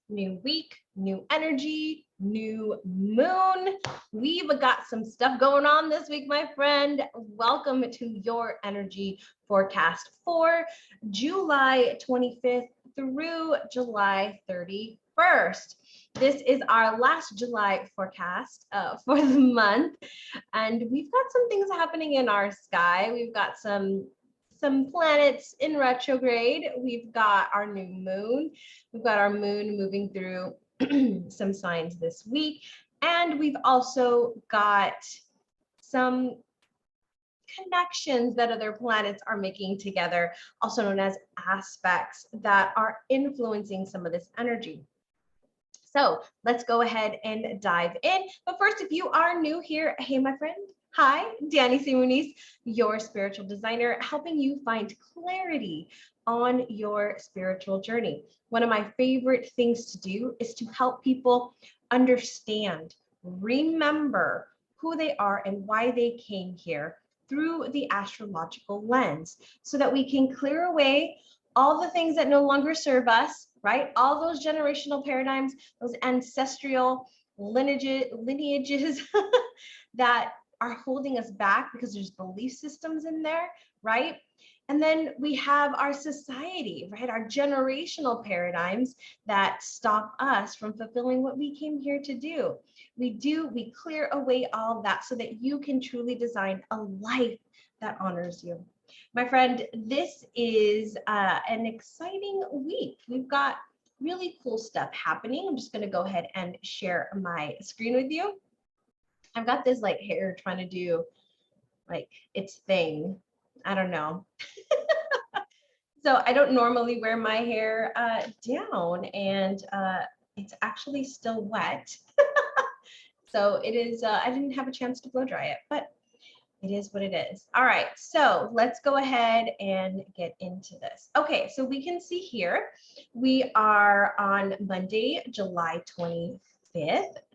new week, new energy, new moon. We've got some stuff going on this week, my friend. Welcome to your energy forecast for July 25th through July 31st. This is our last July forecast for the month, and we've got some things happening in our sky. We've got some planets in retrograde. We've got our new moon. We've got our moon moving through some signs this week. And we've also got some connections that other planets are making together, also known as aspects, that are influencing some of this energy. So let's go ahead and dive in. But first, if you are new here, hey, my friend. Hi, Danny Simonis, your spiritual designer, helping you find clarity on your spiritual journey. One of my favorite things to do is to help people understand, remember who they are and why they came here through the astrological lens, so that we can clear away all the things that no longer serve us, right? All those generational paradigms, those ancestral lineages that are holding us back because there's belief systems in there, right? And then we have our society, right? Our generational paradigms that stop us from fulfilling what we came here to do. We clear away all that so that you can truly design a life that honors you. My friend, this is an exciting week. We've got really cool stuff happening. I'm just going to go ahead and share my screen with you. I've got this like hair trying to do like its thing. I don't know. So I don't normally wear my hair down, and it's actually still wet. So it is, I didn't have a chance to blow dry it, but it is what it is. All right, so let's go ahead and get into this. Okay, so we can see here, we are on Monday, July 25th,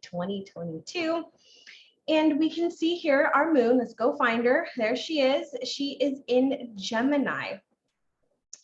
2022. And we can see here our moon. Let's go find her. There she is. She is in Gemini.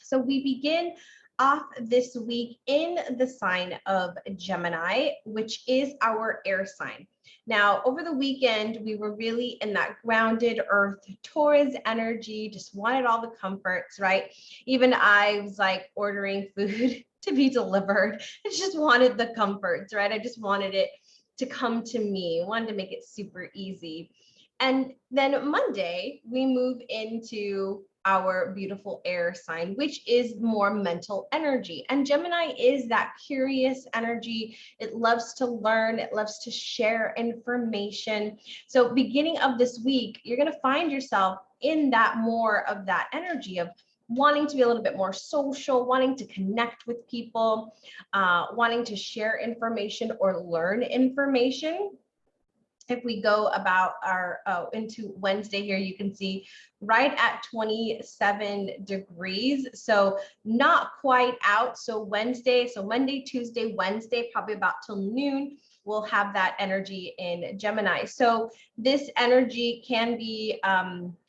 So we begin off this week in the sign of Gemini, which is our air sign. Now, over the weekend, we were really in that grounded earth, Taurus energy, just wanted all the comforts, right? Even I was like ordering food to be delivered. I just wanted the comforts, right? I just wanted it to come to me, wanted to make it super easy. And then Monday, we move into our beautiful air sign, which is more mental energy. And Gemini is that curious energy. It loves to learn. It loves to share information. So beginning of this week, you're going to find yourself in that more of that energy of wanting to be a little bit more social, wanting to connect with people, wanting to share information or learn information. If we go about our into Wednesday here, you can see right at 27 degrees. So not quite out. So Wednesday, so Monday, Tuesday, Wednesday, probably about till noon, we'll have that energy in Gemini. So this energy can be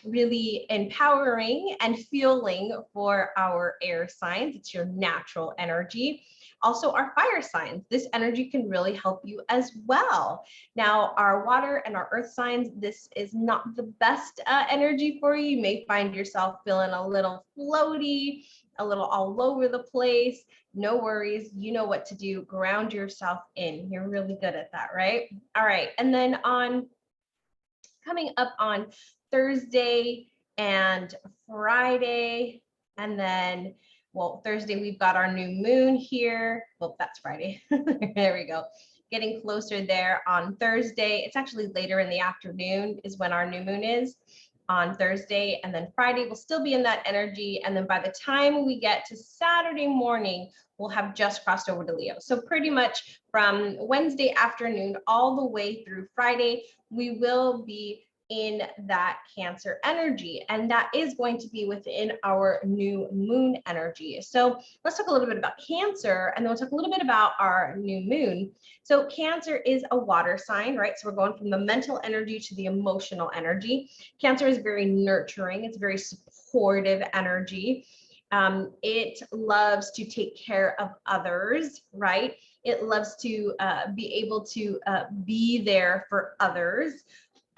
really empowering and fueling for our air signs. It's your natural energy. Also, our fire signs, this energy can really help you as well. Now, our water and our earth signs, this is not the best energy for you. You may find yourself feeling a little floaty, a little all over the place. No worries. You know what to do. Ground yourself in. You're really good at that, right? All right. And then coming up on Thursday and Friday, and then well, Thursday, we've got our new moon here. Well, that's Friday. There we go. Getting closer there on Thursday. It's actually later in the afternoon is when our new moon is on Thursday. And then Friday, we'll still be in that energy. And then by the time we get to Saturday morning, we'll have just crossed over to Leo. So pretty much from Wednesday afternoon all the way through Friday, we will be in that Cancer energy, and that is going to be within our new moon energy. So let's talk a little bit about Cancer, and then we'll talk a little bit about our new moon. So Cancer is a water sign, right? So we're going from the mental energy to the emotional energy. Cancer is very nurturing. It's very supportive energy. It loves to take care of others, right? It loves to be able to be there for others.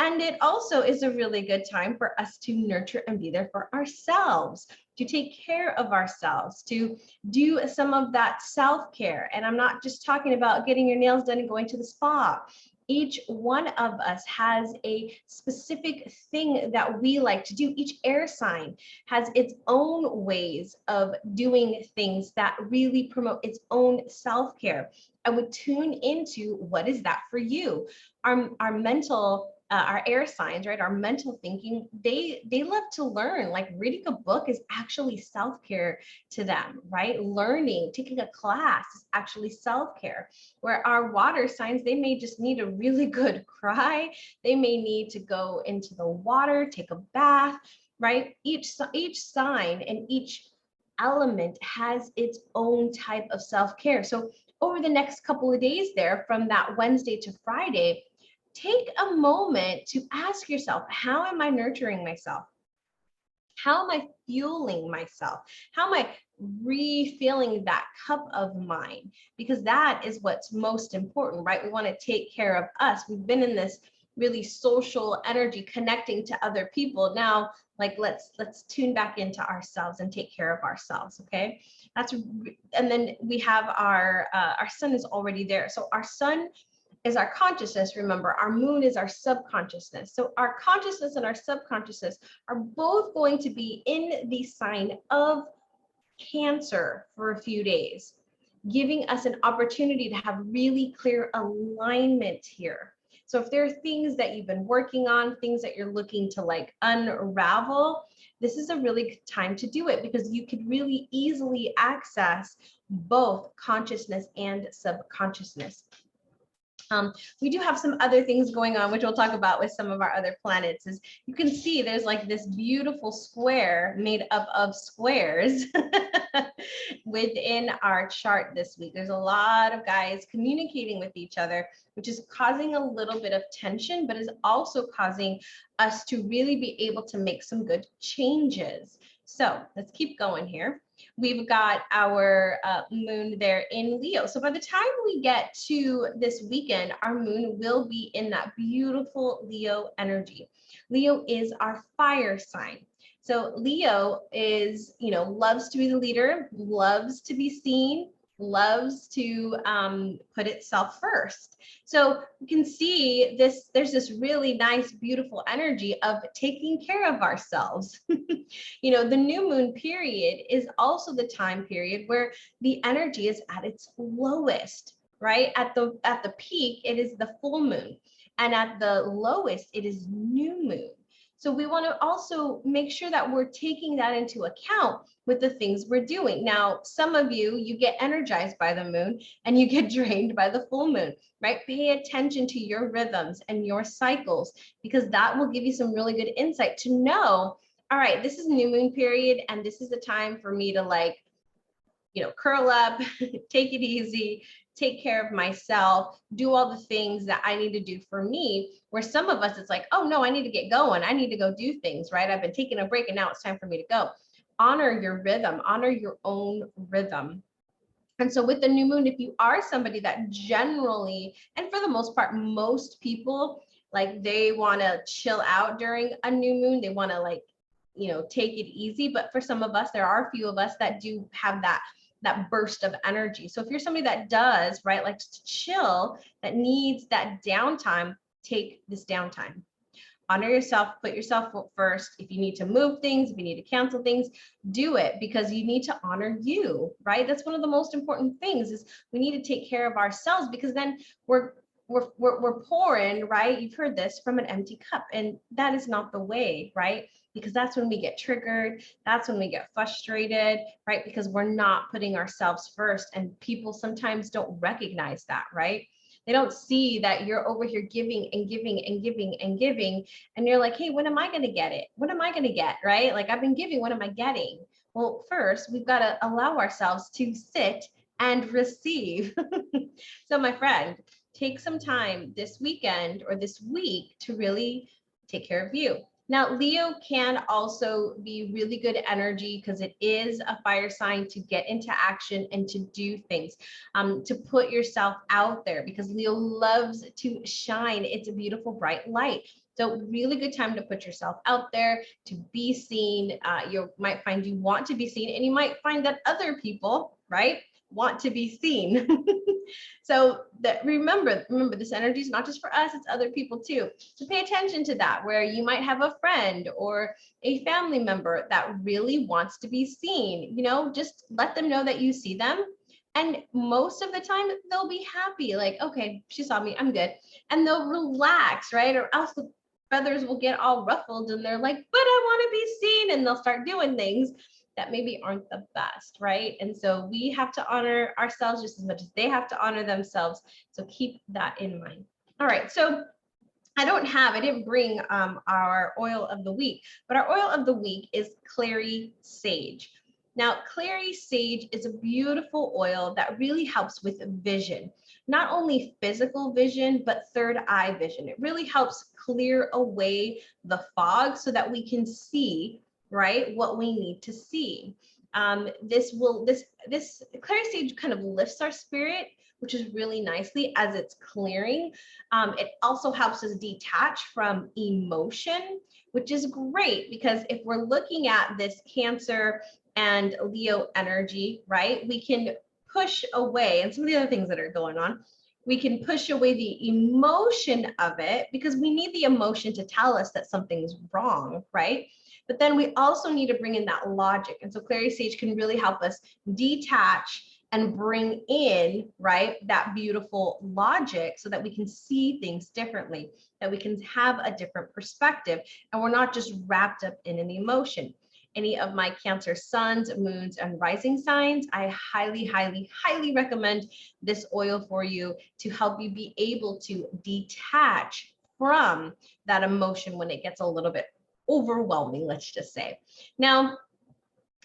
And it also is a really good time for us to nurture and be there for ourselves, to take care of ourselves, to do some of that self-care. And I'm not just talking about getting your nails done and going to the spa. Each one of us has a specific thing that we like to do. Each air sign has its own ways of doing things that really promote its own self-care. I would tune into what is that for you. Our mental our air signs, right? Our mental thinking, they love to learn. Like reading a book is actually self-care to them, right? Learning, taking a class is actually self-care. Where our water signs, they may just need a really good cry. They may need to go into the water, take a bath, right? Each sign and each element has its own type of self-care. So over the next couple of days there, from that Wednesday to Friday, take a moment to ask yourself, how am I nurturing myself? How am I fueling myself? How am I refilling that cup of mine? Because that is what's most important, right? We want to take care of us. We've been in this really social energy connecting to other people. Now, like let's tune back into ourselves and take care of ourselves, okay? And then we have our sun is already there. So our sun is our consciousness. Remember, our moon is our subconsciousness. So our consciousness and our subconsciousness are both going to be in the sign of Cancer for a few days, giving us an opportunity to have really clear alignment here. So if there are things that you've been working on, things that you're looking to like unravel, this is a really good time to do it, because you could really easily access both consciousness and subconsciousness. We do have some other things going on, which we'll talk about with some of our other planets. As you can see, there's like this beautiful square made up of squares within our chart this week. There's a lot of guys communicating with each other, which is causing a little bit of tension, but is also causing us to really be able to make some good changes. So let's keep going here. We've got our moon there in Leo. So by the time we get to this weekend, our moon will be in that beautiful Leo energy. Leo is our fire sign. So Leo is, loves to be the leader, loves to be seen, loves to put itself first. So you can see this, there's this really nice, beautiful energy of taking care of ourselves. The new moon period is also the time period where the energy is at its lowest, right? At the peak, it is the full moon. And at the lowest, it is new moon. So we want to also make sure that we're taking that into account with the things we're doing. Now, some of you get energized by the moon and you get drained by the full moon, right? Pay attention to your rhythms and your cycles, because that will give you some really good insight to know, all right, this is new moon period, and this is the time for me to curl up, take it easy, take care of myself, do all the things that I need to do for me. Where some of us, it's like, oh no, I need to get going. I need to go do things, right? I've been taking a break and now it's time for me to go. Honor your rhythm, honor your own rhythm. And so with the new moon, if you are somebody that generally, and for the most part, most people, like they want to chill out during a new moon, they want to take it easy. But for some of us, there are a few of us that do have that burst of energy. So if you're somebody that does, right, likes to chill, that needs that downtime, take this downtime. Honor yourself, put yourself first. If you need to move things, if you need to cancel things, do it, because you need to honor you, right? That's one of the most important things, is we need to take care of ourselves, because then we're pouring, right? You've heard this, from an empty cup, and that is not the way, right? Because that's when we get triggered. That's when we get frustrated, right? Because we're not putting ourselves first, and people sometimes don't recognize that, right? They don't see that you're over here giving and giving and giving and giving, and you're like, hey, when am I going to get it? What am I going to get, right? Like, I've been giving, what am I getting? Well, first, we've got to allow ourselves to sit and receive. So my friend, take some time this weekend or this week to really take care of you. Now, Leo can also be really good energy because it is a fire sign to get into action and to do things, to put yourself out there, because Leo loves to shine. It's a beautiful, bright light. So really good time to put yourself out there, to be seen. You might find you want to be seen, and you might find that other people, right, want to be seen. So that remember this energy is not just for us, it's other people too. So pay attention to that, where you might have a friend or a family member that really wants to be seen. You know, just let them know that you see them. And most of the time they'll be happy, like, okay, she saw me, I'm good. And they'll relax, right? Or else the feathers will get all ruffled and they're like, but I want to be seen. And they'll start doing things that maybe aren't the best, right? And so we have to honor ourselves just as much as they have to honor themselves. So keep that in mind. All right, so I didn't bring our oil of the week, but our oil of the week is clary sage. Now, clary sage is a beautiful oil that really helps with vision, not only physical vision, but third eye vision. It really helps clear away the fog so that we can see, right, what we need to see. This clary sage kind of lifts our spirit, which is really nicely as it's clearing. It also helps us detach from emotion, which is great, because if we're looking at this Cancer and Leo energy, right, we can push away, and some of the other things that are going on, we can push away the emotion of it, because we need the emotion to tell us that something's wrong, right? But then we also need to bring in that logic. And so clary sage can really help us detach and bring in, right, that beautiful logic so that we can see things differently, that we can have a different perspective, and we're not just wrapped up in an emotion. Any of my Cancer suns, moons, and rising signs, I highly, highly, highly recommend this oil for you to help you be able to detach from that emotion when it gets a little bit overwhelming, let's just say. Now,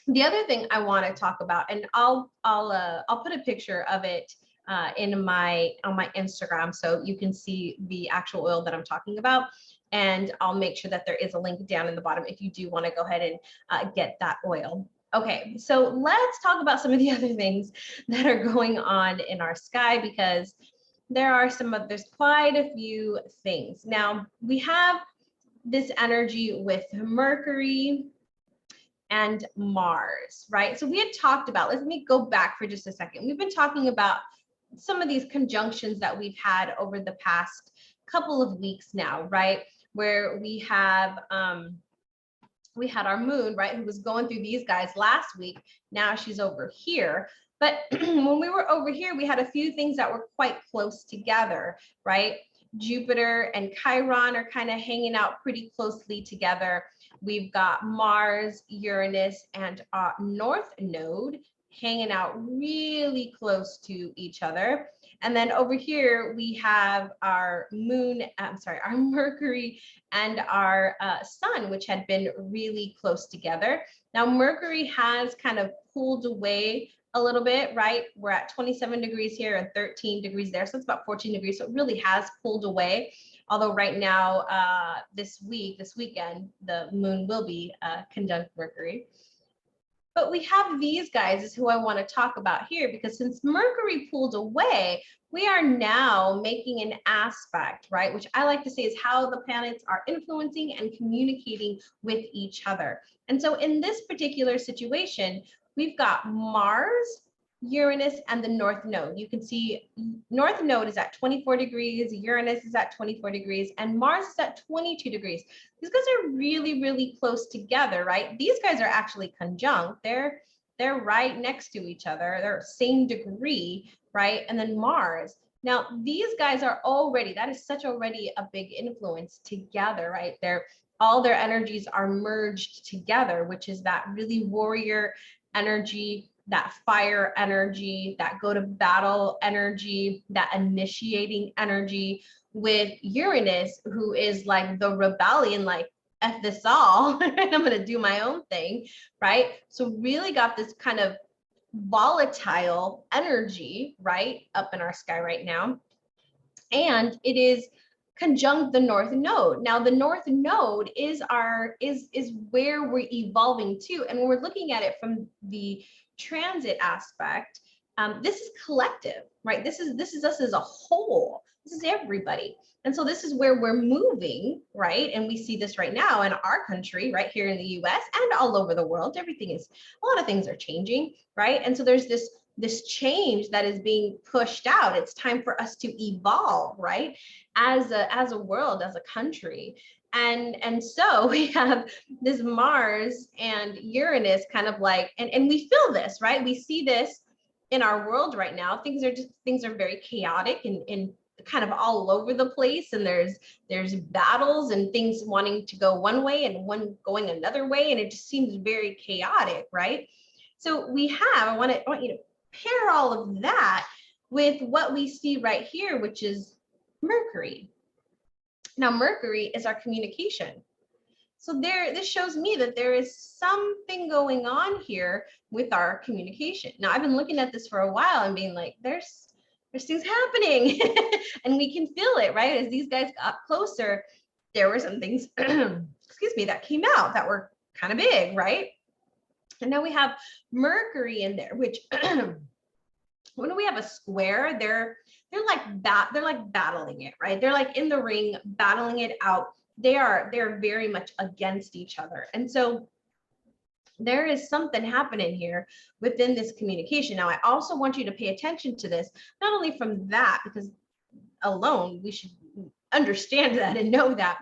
the other thing I want to talk about, and I'll put a picture of it on my Instagram so you can see the actual oil that I'm talking about, and I'll make sure that there is a link down in the bottom if you do want to go ahead and get that oil. Okay, so let's talk about some of the other things that are going on in our sky, because there's quite a few things. Now, we have this energy with Mercury and Mars, right? So we had talked about, let me go back for just a second. We've been talking about some of these conjunctions that we've had over the past couple of weeks now, right? Where we had our moon, right, who was going through these guys last week. Now she's over here. But when we were over here, we had a few things that were quite close together, right? Jupiter and Chiron are kind of hanging out pretty closely together. We've got Mars, Uranus, and North Node hanging out really close to each other. And then over here, we have our our Mercury and our sun, which had been really close together. Now, Mercury has kind of pulled away a little bit, right? We're at 27 degrees here and 13 degrees there. So it's about 14 degrees. So it really has pulled away. Although right now, this weekend, the moon will be conjunct Mercury. But we have these guys is who I want to talk about here, because since Mercury pulled away, we are now making an aspect, right? Which I like to say is how the planets are influencing and communicating with each other. And so in this particular situation, we've got Mars, Uranus, and the North Node. You can see North Node is at 24 degrees, Uranus is at 24 degrees, and Mars is at 22 degrees. These guys are really, really close together, right? These guys are actually conjunct. They're right next to each other. They're same degree, right? And then Mars. Now, these guys are that is already a big influence together, right? All their energies are merged together, which is that really warrior energy, that fire energy, that go to battle energy, that initiating energy, with Uranus, who is like the rebellion, like F this all, I'm gonna do my own thing, right? So really got this kind of volatile energy, right, up in our sky right now. And it is conjunct the north node. Now the north node is where we're evolving to, and when we're looking at it from the transit aspect, this is collective, right? This is us as a whole. This is everybody. And so this is where we're moving, right? And we see this right now in our country, right here in the US and all over the world. A lot of things are changing, right? And so there's this change that is being pushed out. It's time for us to evolve, right? As a world, as a country. And so we have this Mars and Uranus kind of like, and we feel this, right? We see this in our world right now. Things are very chaotic and kind of all over the place, and there's battles and things wanting to go one way and one going another way, and it just seems very chaotic, right? So I want you to pair all of that with what we see right here, which is Mercury. Now, Mercury is our communication. So this shows me that there is something going on here with our communication. Now, I've been looking at this for a while and being like, there's things happening and we can feel it, right? As these guys got closer, there were some things, excuse me, that came out that were kind of big, right? And now we have Mercury in there, which when we have a square, they're like battling it, right? They're like in the ring, battling it out. They're very much against each other. And so there is something happening here within this communication. Now, I also want you to pay attention to this, not only from that, because alone we should understand that and know that,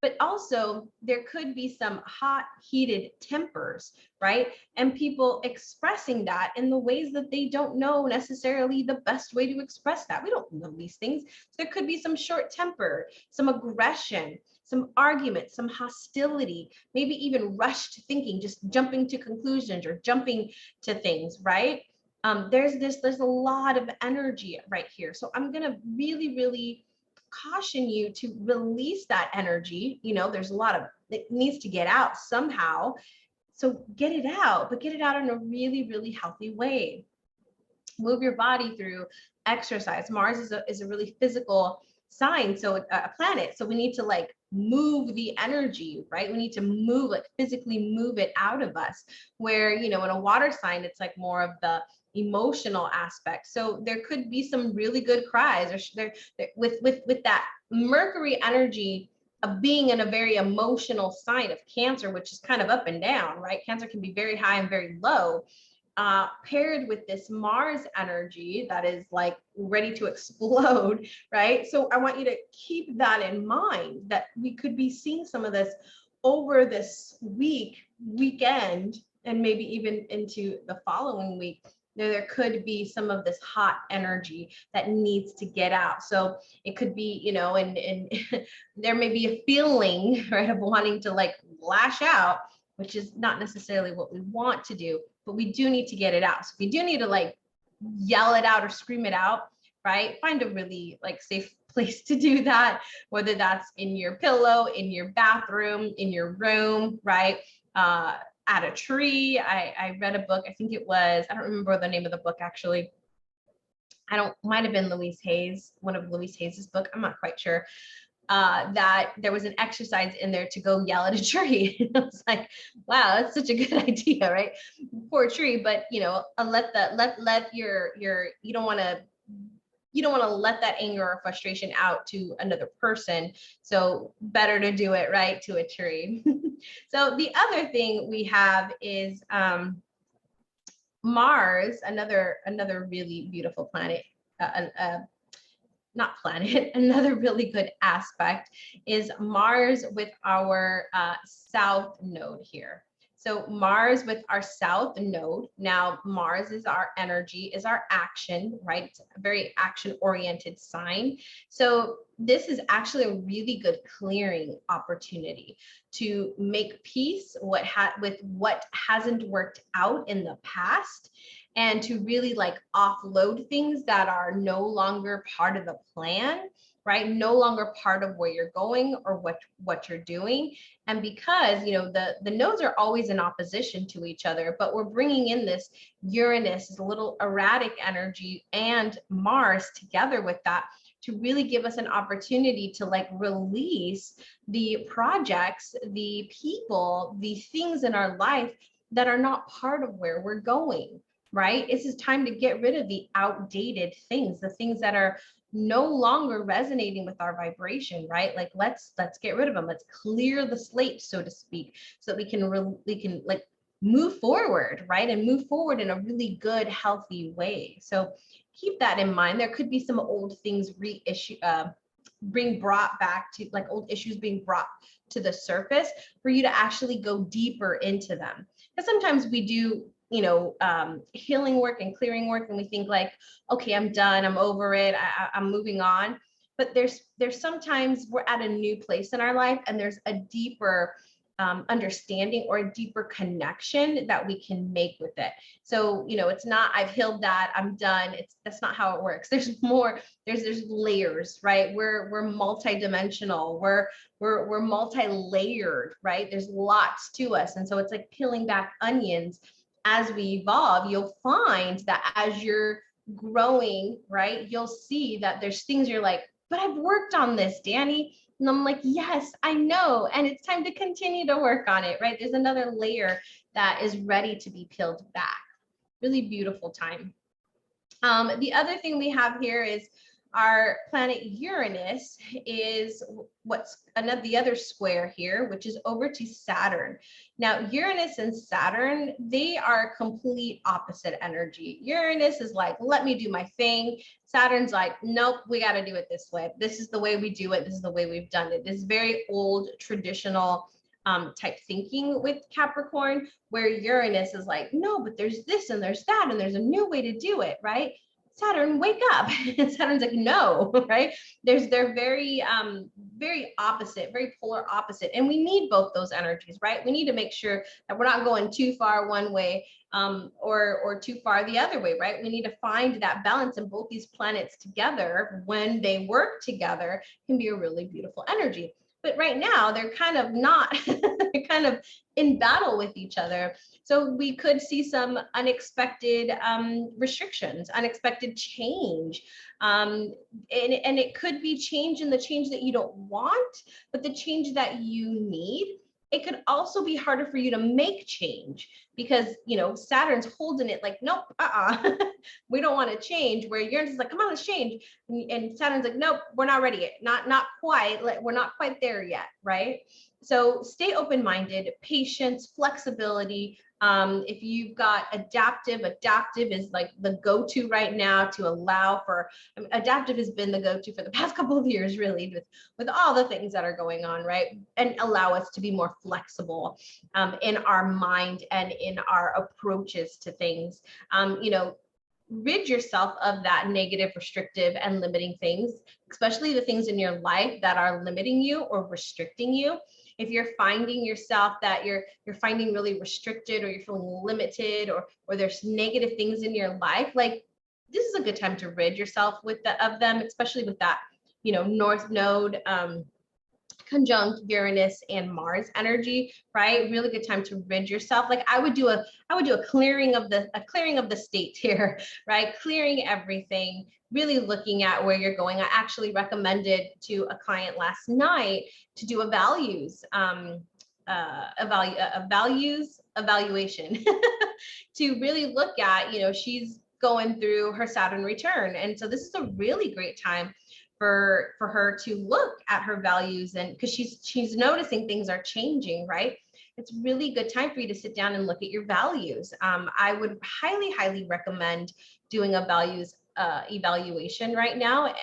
but also there could be some hot, heated tempers, right? And people expressing that in the ways that they don't know necessarily the best way to express that. We don't know these things. So there could be some short temper, some aggression, some argument, some hostility, maybe even rushed thinking, just jumping to conclusions or jumping to things, right? There's a lot of energy right here. So I'm gonna really, really caution you to release that energy. You know, there's a lot of, it needs to get out somehow. So get it out, but get it out in a really, really healthy way. Move your body through exercise. Mars is a really physical sign, so a planet. So we need to like move the energy, right? We need to move, like physically move it out of us. Where, you know, in a water sign, it's like more of the emotional aspect. So there could be some really good cries, or with that Mercury energy of being in a very emotional sign of Cancer, which is kind of up and down, right? Cancer can be very high and very low. Paired with this Mars energy that is like ready to explode, right? So I want you to keep that in mind, that we could be seeing some of this over this weekend, and maybe even into the following week. There could be some of this hot energy that needs to get out. So it could be, you know, and there may be a feeling, right, of wanting to like lash out, which is not necessarily what we want to do, but we do need to get it out. So we do need to like yell it out or scream it out, right? Find a really like safe place to do that, whether that's in your pillow, in your bathroom, in your room, right? At a tree. I read a book, I think it was, I don't remember the name of the book actually. Might have been Louise Hayes, one of Louise Hayes's book, I'm not quite sure. That there was an exercise in there to go yell at a tree. I was like, wow, that's such a good idea, right? For a tree, but you know, let your you don't want to let that anger or frustration out to another person. So better to do it right to a tree. So the other thing we have is Mars, another really beautiful planet, not planet, another really good aspect is Mars with our south node here. So Mars with our south node. Now, Mars is our energy, is our action, right? It's a very action-oriented sign. So this is actually a really good clearing opportunity to make peace with what hasn't worked out in the past, and to really like offload things that are no longer part of the plan, right? No longer part of where you're going or what you're doing. And because, you know, the nodes are always in opposition to each other, but we're bringing in this Uranus, this little erratic energy, and Mars together with that to really give us an opportunity to like release the projects, the people, the things in our life that are not part of where we're going, right? It's just time to get rid of the outdated things, the things that are no longer resonating with our vibration, right? Like let's get rid of them. Let's clear the slate, so to speak, so that we can like move forward, right? And move forward in a really good, healthy way. So keep that in mind. There could be some old things being brought back to, like old issues being brought to the surface for you to actually go deeper into them. Because sometimes we do, healing work and clearing work, and we think like, okay, I'm done, I'm over it, I'm moving on. But there's sometimes we're at a new place in our life, and there's a deeper understanding or a deeper connection that we can make with it. So, it's not, I've healed that, I'm done. That's not how it works. There's more, there's layers, right? We're multidimensional, we're multi-layered, right? There's lots to us. And so it's like peeling back onions. As we evolve, you'll find that as you're growing, right, you'll see that there's things you're like, but I've worked on this, Danny. And I'm like, yes, I know. And it's time to continue to work on it, right? There's another layer that is ready to be peeled back. Really beautiful time. The other thing we have here is our planet Uranus is the other square here, which is over to Saturn. Now, Uranus and Saturn, they are complete opposite energy. Uranus is like, let me do my thing. Saturn's like, nope, we got to do it this way. This is the way we do it. This is the way we've done it. This is very old, traditional type thinking with Capricorn, where Uranus is like, no, but there's this and there's that, and there's a new way to do it, right? Saturn, wake up. And Saturn's like, no, right? They're very, very opposite, very polar opposite. And we need both those energies, right? We need to make sure that we're not going too far one way or too far the other way, right? We need to find that balance, and both these planets together, when they work together, can be a really beautiful energy. But right now they're kind of not, they're kind of in battle with each other. So we could see some unexpected restrictions, unexpected change. And it could be change in the change that you don't want, but the change that you need. It could also be harder for you to make change because, Saturn's holding it like, nope, we don't want to change, where Uranus is like, come on, let's change. And Saturn's like, nope, we're not ready yet. Not quite, we're not quite there yet, right? So stay open-minded, patience, flexibility. If you've got adaptive is like the go-to right now to allow for, adaptive has been the go-to for the past couple of years, really, with all the things that are going on, right? And allow us to be more flexible in our mind and in our approaches to things. Rid yourself of that negative, restrictive, and limiting things, especially the things in your life that are limiting you or restricting you. If you're finding yourself that you're finding really restricted, or you're feeling limited, or there's negative things in your life, like this is a good time to rid yourself of them, especially with that, North Node conjunct Uranus and Mars energy, right? Really good time to rid yourself. Like I would do a clearing of the state here, right? Clearing everything, really looking at where you're going. I actually recommended to a client last night to do a values evaluation to really look at, she's going through her Saturn return. And so this is a really great time for her to look at her values, and because she's noticing things are changing, right? It's really good time for you to sit down and look at your values. I would highly recommend doing a values evaluation right now.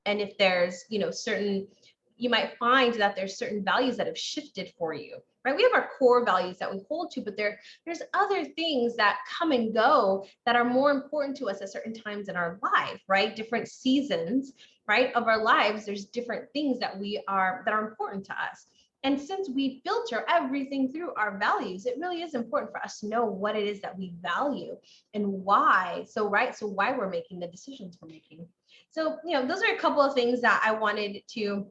And if there's, you might find that there's certain values that have shifted for you, right? We have our core values that we hold to, but there's other things that come and go that are more important to us at certain times in our life, right? Different seasons, right, of our lives. There's different things that are important to us. And since we filter everything through our values, it really is important for us to know what it is that we value and why. So why we're making the decisions we're making. So, those are a couple of things that I wanted to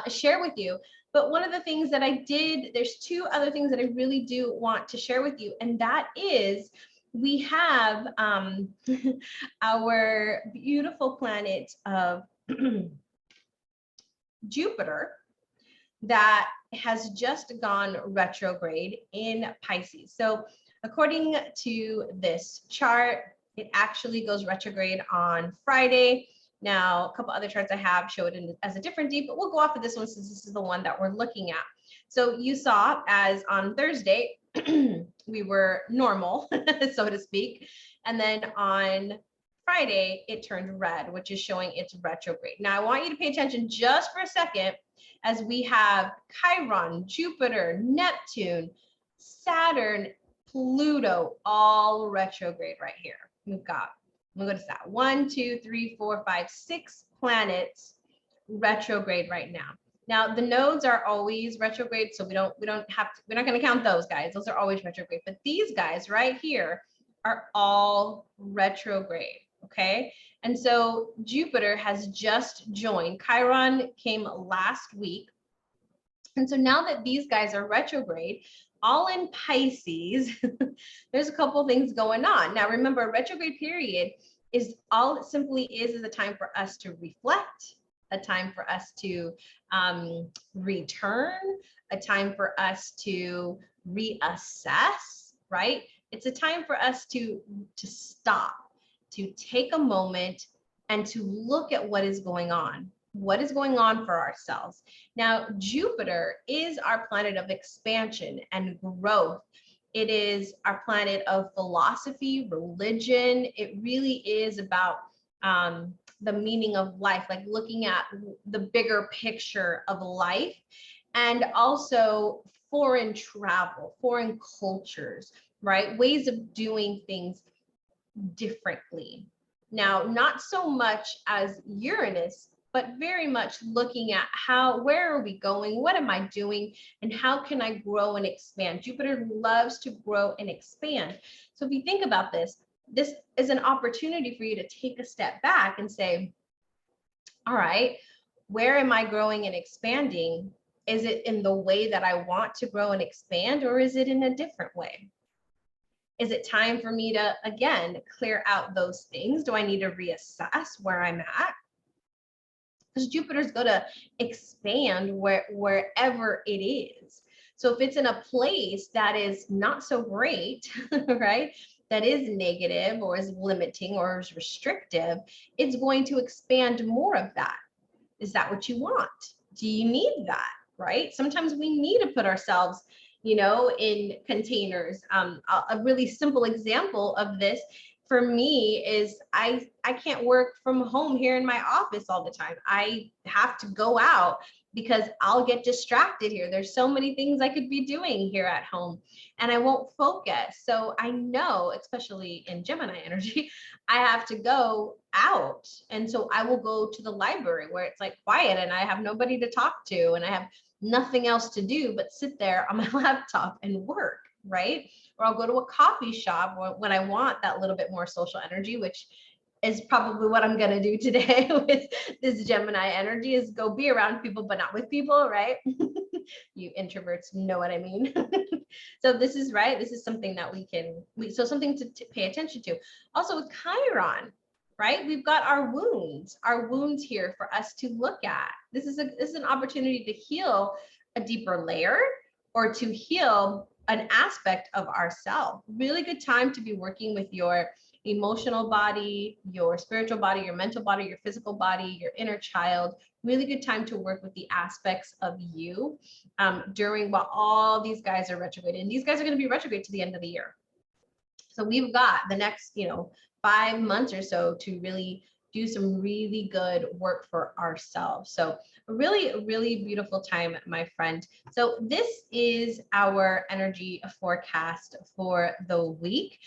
share with you. But one of the things that I did, there's two other things that I really do want to share with you. And that is we have our beautiful planet of Jupiter that has just gone retrograde in Pisces. So according to this chart, it actually goes retrograde on Friday. Now, a couple other charts I have show it as a different date, but we'll go off of this one since this is the one that we're looking at. So you saw as on Thursday, we were normal, so to speak. And then on Friday, it turned red, which is showing it's retrograde. Now, I want you to pay attention just for a second as we have Chiron, Jupiter, Neptune, Saturn, Pluto, all retrograde right here. We've got, I'm gonna go to that, 1, 2, 3, 4, 5, 6 planets retrograde right now. Now the nodes are always retrograde, so we're not gonna count those guys. Those are always retrograde, but these guys right here are all retrograde, okay? And so Jupiter has just joined. Chiron came last week. And so now that these guys are retrograde, all in Pisces, there's a couple things going on. Now remember, retrograde period is all it simply is a time for us to reflect, a time for us to return, a time for us to reassess, right? It's a time for us to stop, to take a moment and to look at what is going on. What is going on for ourselves? Now, Jupiter is our planet of expansion and growth. It is our planet of philosophy, religion. It really is about the meaning of life, like looking at the bigger picture of life, and also foreign travel, foreign cultures, right? Ways of doing things differently. Now, not so much as Uranus, but very much looking at where are we going? What am I doing? And how can I grow and expand? Jupiter loves to grow and expand. So if you think about this is an opportunity for you to take a step back and say, all right, where am I growing and expanding? Is it in the way that I want to grow and expand, or is it in a different way? Is it time for me to, again, clear out those things? Do I need to reassess where I'm at? Because Jupiter's going to expand wherever it is. So if it's in a place that is not so great, right, that is negative or is limiting or is restrictive, it's going to expand more of that. Is that what you want? Do you need that, right? Sometimes we need to put ourselves, in containers. A really simple example of this for me is I can't work from home here in my office all the time. I have to go out because I'll get distracted here. There's so many things I could be doing here at home and I won't focus. So I know, especially in Gemini energy, I have to go out. And so I will go to the library where it's like quiet and I have nobody to talk to and I have nothing else to do but sit there on my laptop and work, right? Or I'll go to a coffee shop when I want that little bit more social energy, which is probably what I'm going to do today with this Gemini energy, is go be around people, but not with people, right? You introverts know what I mean. So this is right. This is something that so something to pay attention to. Also with Chiron, right? We've got our wounds here for us to look at. This is an opportunity to heal a deeper layer or to heal an aspect of ourselves. Really good time to be working with your emotional body, your spiritual body, your mental body, your physical body, your inner child. Really good time to work with the aspects of you during while all these guys are retrograde. And these guys are going to be retrograde to the end of the year. So we've got the next, 5 months or so to really do some really good work for ourselves. So a really beautiful time, my friend. So this is our energy forecast for the week.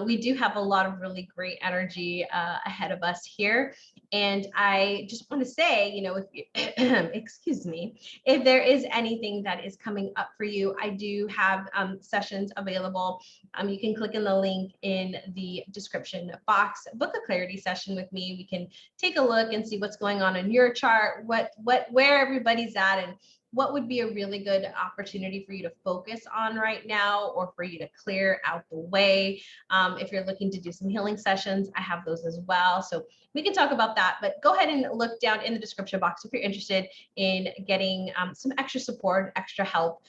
We do have a lot of really great energy ahead of us here. And I just want to say, if excuse me, if there is anything that is coming up for you, I do have sessions available. You can click in the link in the description box, book a clarity session with me. We can take a look and see what's going on in your chart, where everybody's at, and what would be a really good opportunity for you to focus on right now, or for you to clear out the way. If you're looking to do some healing sessions, I have those as well. So we can talk about that, but go ahead and look down in the description box if you're interested in getting some extra support, extra help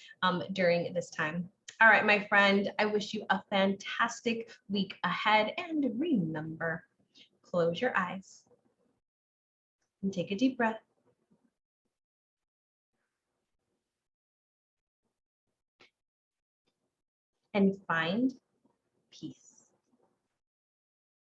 during this time. All right, my friend, I wish you a fantastic week ahead. And remember, close your eyes and take a deep breath. And find peace.